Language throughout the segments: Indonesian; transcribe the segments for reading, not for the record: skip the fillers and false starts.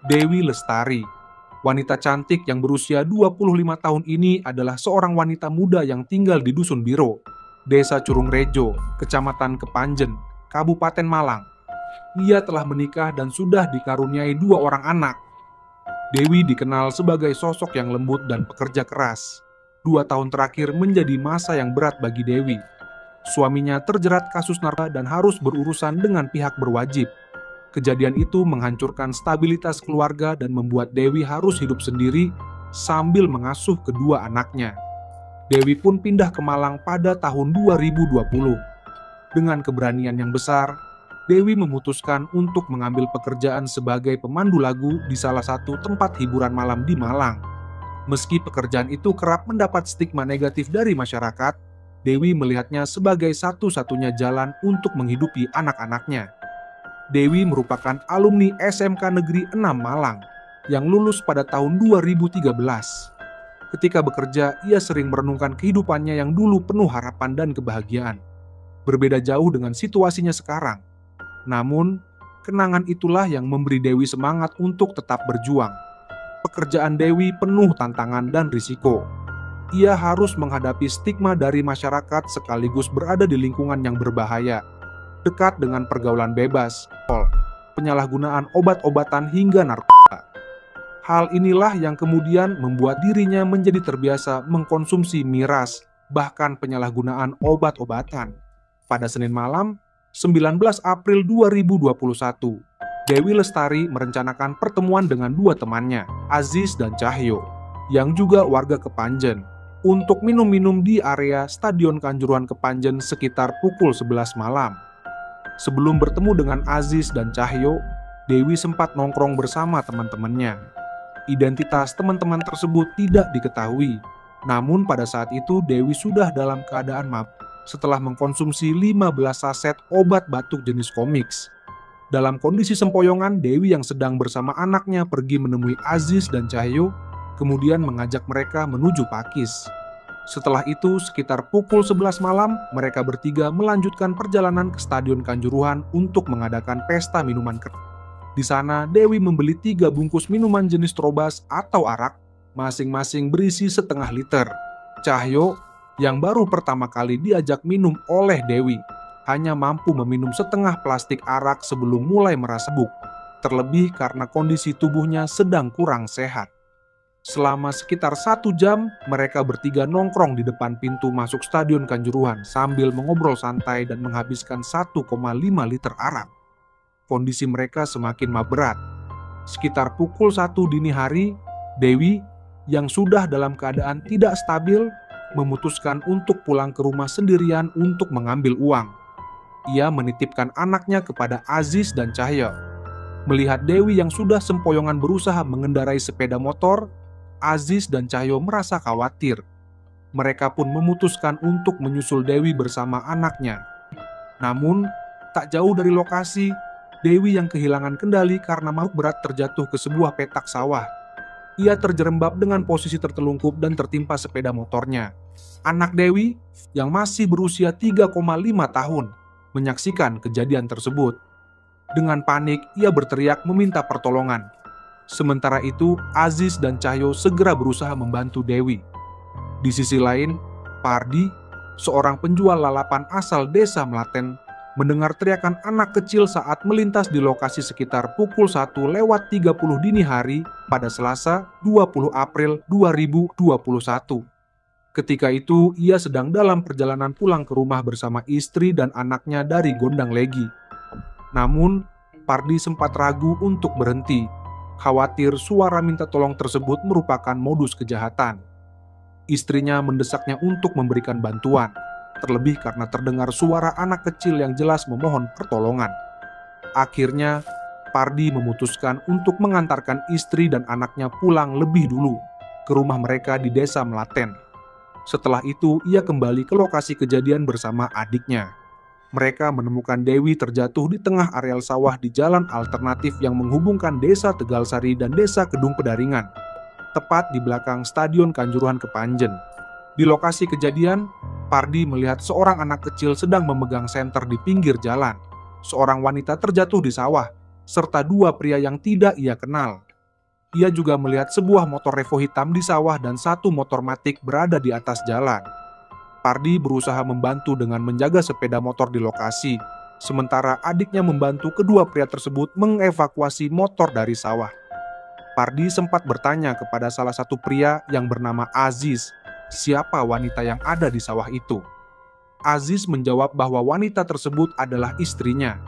Dewi Lestari. Wanita cantik yang berusia 25 tahun ini adalah seorang wanita muda yang tinggal di Dusun Biro, Desa Curungrejo, Kecamatan Kepanjen, Kabupaten Malang. Ia telah menikah dan sudah dikaruniai 2 orang anak. Dewi dikenal sebagai sosok yang lembut dan pekerja keras. 2 tahun terakhir menjadi masa yang berat bagi Dewi. Suaminya terjerat kasus narkoba dan harus berurusan dengan pihak berwajib. Kejadian itu menghancurkan stabilitas keluarga dan membuat Dewi harus hidup sendiri sambil mengasuh kedua anaknya. Dewi pun pindah ke Malang pada tahun 2020. Dengan keberanian yang besar, Dewi memutuskan untuk mengambil pekerjaan sebagai pemandu lagu di salah satu tempat hiburan malam di Malang. Meski pekerjaan itu kerap mendapat stigma negatif dari masyarakat, Dewi melihatnya sebagai satu-satunya jalan untuk menghidupi anak-anaknya. Dewi merupakan alumni SMK Negeri 6 Malang yang lulus pada tahun 2013. Ketika bekerja, ia sering merenungkan kehidupannya yang dulu penuh harapan dan kebahagiaan. Berbeda jauh dengan situasinya sekarang. Namun, kenangan itulah yang memberi Dewi semangat untuk tetap berjuang. Pekerjaan Dewi penuh tantangan dan risiko. Ia harus menghadapi stigma dari masyarakat sekaligus berada di lingkungan yang berbahaya, dekat dengan pergaulan bebas, penyalahgunaan obat-obatan hingga narkoba. Hal inilah yang kemudian membuat dirinya menjadi terbiasa mengkonsumsi miras, bahkan penyalahgunaan obat-obatan. Pada Senin malam, 19 April 2021, Dewi Lestari merencanakan pertemuan dengan 2 temannya, Aziz dan Cahyo, yang juga warga Kepanjen, untuk minum-minum di area Stadion Kanjuruhan Kepanjen sekitar pukul 11 malam. Sebelum bertemu dengan Aziz dan Cahyo, Dewi sempat nongkrong bersama teman-temannya. Identitas teman-teman tersebut tidak diketahui. Namun pada saat itu Dewi sudah dalam keadaan mabuk setelah mengkonsumsi 15 saset obat batuk jenis Comix. Dalam kondisi sempoyongan, Dewi yang sedang bersama anaknya pergi menemui Aziz dan Cahyo, kemudian mengajak mereka menuju Pakis. Setelah itu, sekitar pukul 11 malam, mereka bertiga melanjutkan perjalanan ke Stadion Kanjuruhan untuk mengadakan pesta minuman keras. Di sana, Dewi membeli 3 bungkus minuman jenis Trobas atau arak, masing-masing berisi setengah liter. Cahyo, yang baru pertama kali diajak minum oleh Dewi, hanya mampu meminum setengah plastik arak sebelum mulai merasa buk, terlebih karena kondisi tubuhnya sedang kurang sehat. Selama sekitar 1 jam, mereka bertiga nongkrong di depan pintu masuk Stadion Kanjuruhan sambil mengobrol santai dan menghabiskan 1,5 liter arak. Kondisi mereka semakin berat. Sekitar pukul 1 dini hari, Dewi, yang sudah dalam keadaan tidak stabil, memutuskan untuk pulang ke rumah sendirian untuk mengambil uang. Ia menitipkan anaknya kepada Aziz dan Cahyo. Melihat Dewi yang sudah sempoyongan berusaha mengendarai sepeda motor, Aziz dan Cahyo merasa khawatir. Mereka pun memutuskan untuk menyusul Dewi bersama anaknya. Namun, tak jauh dari lokasi, Dewi yang kehilangan kendali karena mabuk berat terjatuh ke sebuah petak sawah. Ia terjerembab dengan posisi tertelungkup dan tertimpa sepeda motornya. Anak Dewi, yang masih berusia 3,5 tahun, menyaksikan kejadian tersebut. Dengan panik, ia berteriak meminta pertolongan. Sementara itu, Aziz dan Cahyo segera berusaha membantu Dewi. Di sisi lain, Pardi, seorang penjual lalapan asal desa Melaten, mendengar teriakan anak kecil saat melintas di lokasi sekitar pukul 1:30 dini hari pada Selasa 20 April 2021. Ketika itu, ia sedang dalam perjalanan pulang ke rumah bersama istri dan anaknya dari Gondang Legi. Namun, Pardi sempat ragu untuk berhenti, khawatir suara minta tolong tersebut merupakan modus kejahatan. Istrinya mendesaknya untuk memberikan bantuan, terlebih karena terdengar suara anak kecil yang jelas memohon pertolongan. Akhirnya, Pardi memutuskan untuk mengantarkan istri dan anaknya pulang lebih dulu ke rumah mereka di desa Melaten. Setelah itu, ia kembali ke lokasi kejadian bersama adiknya. Mereka menemukan Dewi terjatuh di tengah areal sawah di jalan alternatif yang menghubungkan desa Tegalsari dan desa Kedung Pedaringan, tepat di belakang Stadion Kanjuruhan Kepanjen. Di lokasi kejadian, Pardi melihat seorang anak kecil sedang memegang senter di pinggir jalan. Seorang wanita terjatuh di sawah, serta 2 pria yang tidak ia kenal. Ia juga melihat sebuah motor Revo hitam di sawah dan satu motor Matic berada di atas jalan. Pardi berusaha membantu dengan menjaga sepeda motor di lokasi, sementara adiknya membantu kedua pria tersebut mengevakuasi motor dari sawah. Pardi sempat bertanya kepada salah satu pria yang bernama Aziz, siapa wanita yang ada di sawah itu. Aziz menjawab bahwa wanita tersebut adalah istrinya.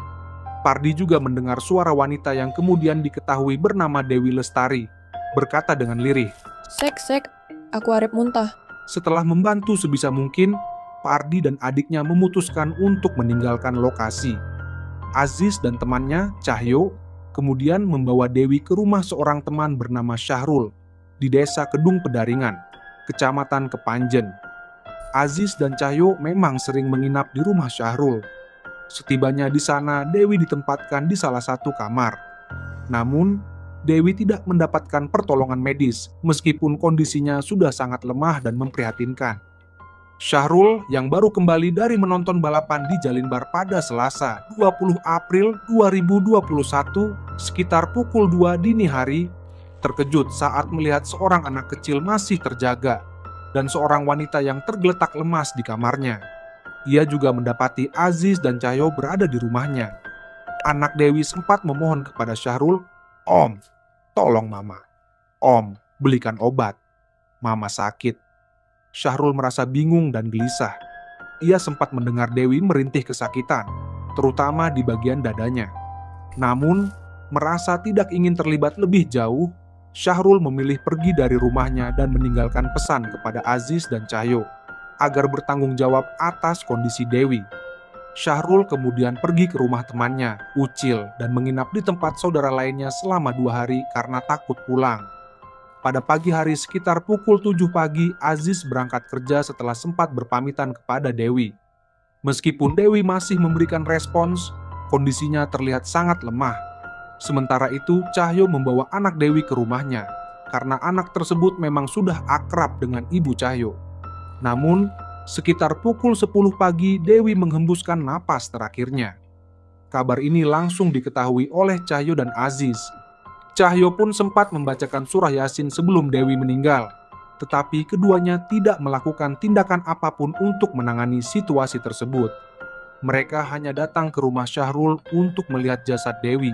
Pardi juga mendengar suara wanita yang kemudian diketahui bernama Dewi Lestari, berkata dengan lirih, Sek, aku arep muntah." Setelah membantu sebisa mungkin, Pardi dan adiknya memutuskan untuk meninggalkan lokasi. Aziz dan temannya, Cahyo, kemudian membawa Dewi ke rumah seorang teman bernama Syahrul di desa Kedung Pedaringan, kecamatan Kepanjen. Aziz dan Cahyo memang sering menginap di rumah Syahrul. Setibanya di sana, Dewi ditempatkan di salah satu kamar. Namun, Dewi tidak mendapatkan pertolongan medis meskipun kondisinya sudah sangat lemah dan memprihatinkan. Syahrul yang baru kembali dari menonton balapan di Jalinbar pada Selasa 20 April 2021 sekitar pukul 2 dini hari, terkejut saat melihat seorang anak kecil masih terjaga dan seorang wanita yang tergeletak lemas di kamarnya. Ia juga mendapati Aziz dan Cahyo berada di rumahnya. Anak Dewi sempat memohon kepada Syahrul, "Om, tolong Mama. Om, belikan obat. Mama sakit." Syahrul merasa bingung dan gelisah. Ia sempat mendengar Dewi merintih kesakitan, terutama di bagian dadanya. Namun, merasa tidak ingin terlibat lebih jauh, Syahrul memilih pergi dari rumahnya dan meninggalkan pesan kepada Aziz dan Cahyo agar bertanggung jawab atas kondisi Dewi. Syahrul kemudian pergi ke rumah temannya, Ucil, dan menginap di tempat saudara lainnya selama 2 hari karena takut pulang. Pada pagi hari sekitar pukul 7 pagi, Aziz berangkat kerja setelah sempat berpamitan kepada Dewi. Meskipun Dewi masih memberikan respons, kondisinya terlihat sangat lemah. Sementara itu, Cahyo membawa anak Dewi ke rumahnya, karena anak tersebut memang sudah akrab dengan ibu Cahyo. Namun, sekitar pukul 10 pagi, Dewi menghembuskan napas terakhirnya. Kabar ini langsung diketahui oleh Cahyo dan Aziz. Cahyo pun sempat membacakan surah Yasin sebelum Dewi meninggal, tetapi keduanya tidak melakukan tindakan apapun untuk menangani situasi tersebut. Mereka hanya datang ke rumah Syahrul untuk melihat jasad Dewi,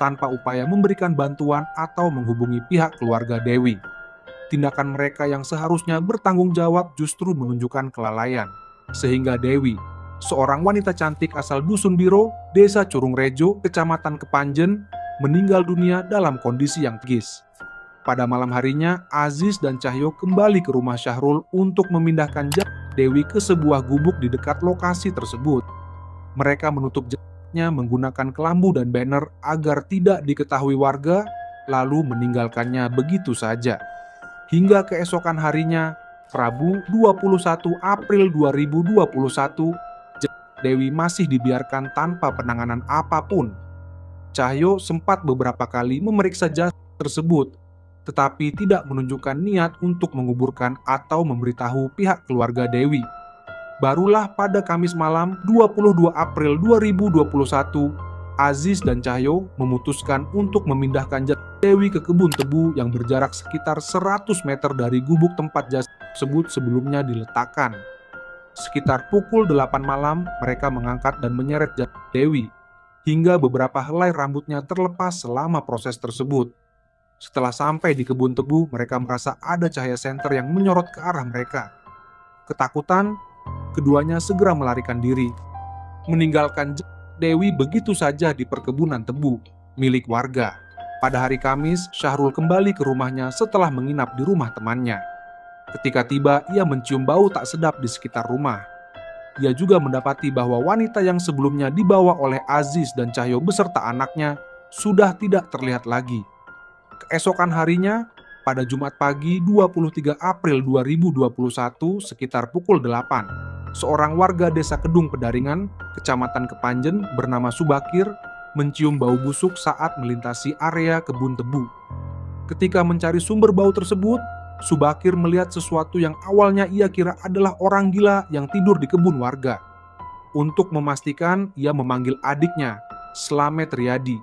tanpa upaya memberikan bantuan atau menghubungi pihak keluarga Dewi. Tindakan mereka yang seharusnya bertanggung jawab justru menunjukkan kelalaian, sehingga Dewi, seorang wanita cantik asal Dusun Biro, Desa Curung Rejo, Kecamatan Kepanjen, meninggal dunia dalam kondisi yang tragis. Pada malam harinya, Aziz dan Cahyo kembali ke rumah Syahrul untuk memindahkan jasad Dewi ke sebuah gubuk di dekat lokasi tersebut. Mereka menutup jasadnya menggunakan kelambu dan banner agar tidak diketahui warga, lalu meninggalkannya begitu saja. Hingga keesokan harinya, Rabu 21 April 2021, Dewi masih dibiarkan tanpa penanganan apapun. Cahyo sempat beberapa kali memeriksa jasad tersebut, tetapi tidak menunjukkan niat untuk menguburkan atau memberitahu pihak keluarga Dewi. Barulah pada Kamis malam 22 April 2021, Aziz dan Cahyo memutuskan untuk memindahkan jasad Dewi ke kebun tebu yang berjarak sekitar 100 meter dari gubuk tempat jasad tersebut sebelumnya diletakkan. Sekitar pukul 8 malam, mereka mengangkat dan menyeret jasad Dewi, hingga beberapa helai rambutnya terlepas selama proses tersebut. Setelah sampai di kebun tebu, mereka merasa ada cahaya senter yang menyorot ke arah mereka. Ketakutan, keduanya segera melarikan diri, meninggalkan jasad Dewi begitu saja di perkebunan tebu milik warga. Pada hari Kamis, Syahrul kembali ke rumahnya setelah menginap di rumah temannya. Ketika tiba, ia mencium bau tak sedap di sekitar rumah. Ia juga mendapati bahwa wanita yang sebelumnya dibawa oleh Aziz dan Cahyo beserta anaknya sudah tidak terlihat lagi. Keesokan harinya, pada Jumat pagi 23 April 2021 sekitar pukul 8, seorang warga desa Kedung Pedaringan, Kecamatan Kepanjen bernama Subakir mencium bau busuk saat melintasi area kebun tebu. Ketika mencari sumber bau tersebut, Subakir melihat sesuatu yang awalnya ia kira adalah orang gila yang tidur di kebun warga. Untuk memastikan, ia memanggil adiknya, Slamet Riyadi.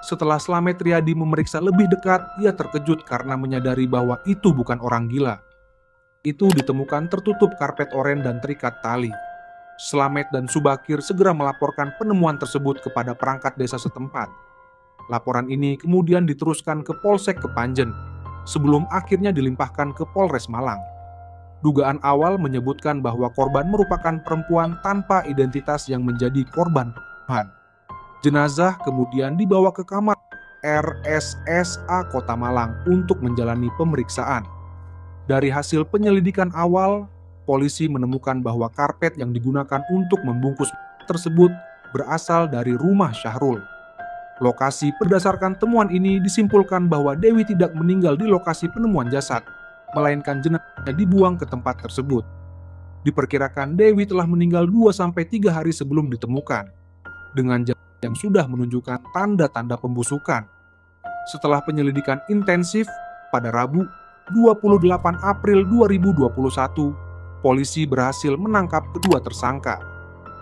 Setelah Slamet Riyadi memeriksa lebih dekat, ia terkejut karena menyadari bahwa itu bukan orang gila. Itu ditemukan tertutup karpet oranye dan terikat tali. Slamet dan Subakir segera melaporkan penemuan tersebut kepada perangkat desa setempat. Laporan ini kemudian diteruskan ke Polsek Kepanjen, sebelum akhirnya dilimpahkan ke Polres Malang. Dugaan awal menyebutkan bahwa korban merupakan perempuan tanpa identitas yang menjadi korban pembunuhan. Jenazah kemudian dibawa ke kamar RSSA Kota Malang untuk menjalani pemeriksaan. Dari hasil penyelidikan awal, polisi menemukan bahwa karpet yang digunakan untuk membungkus tersebut berasal dari rumah Syahrul. Lokasi berdasarkan temuan ini disimpulkan bahwa Dewi tidak meninggal di lokasi penemuan jasad, melainkan jenazahnya dibuang ke tempat tersebut. Diperkirakan Dewi telah meninggal 2-3 hari sebelum ditemukan, dengan jasad yang sudah menunjukkan tanda-tanda pembusukan. Setelah penyelidikan intensif, pada Rabu, 28 April 2021, polisi berhasil menangkap kedua tersangka.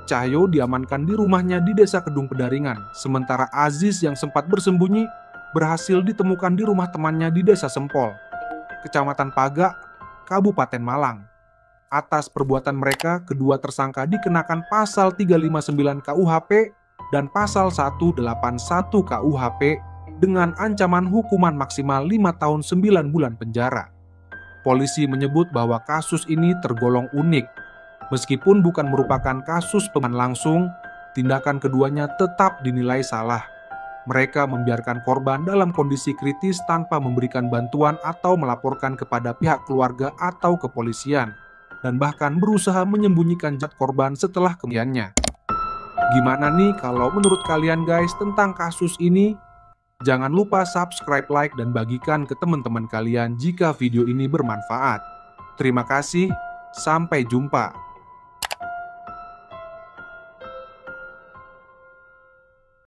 Cahyo diamankan di rumahnya di Desa Kedung Pedaringan, sementara Aziz yang sempat bersembunyi berhasil ditemukan di rumah temannya di Desa Sempol, Kecamatan Pagak, Kabupaten Malang. Atas perbuatan mereka, kedua tersangka dikenakan pasal 359 KUHP dan pasal 181 KUHP dengan ancaman hukuman maksimal 5 tahun 9 bulan penjara. Polisi menyebut bahwa kasus ini tergolong unik. Meskipun bukan merupakan kasus pembunuhan langsung, tindakan keduanya tetap dinilai salah. Mereka membiarkan korban dalam kondisi kritis tanpa memberikan bantuan atau melaporkan kepada pihak keluarga atau kepolisian, dan bahkan berusaha menyembunyikan jasad korban setelah kematiannya. Gimana nih kalau menurut kalian guys tentang kasus ini? Jangan lupa subscribe, like, dan bagikan ke teman-teman kalian jika video ini bermanfaat. Terima kasih, sampai jumpa.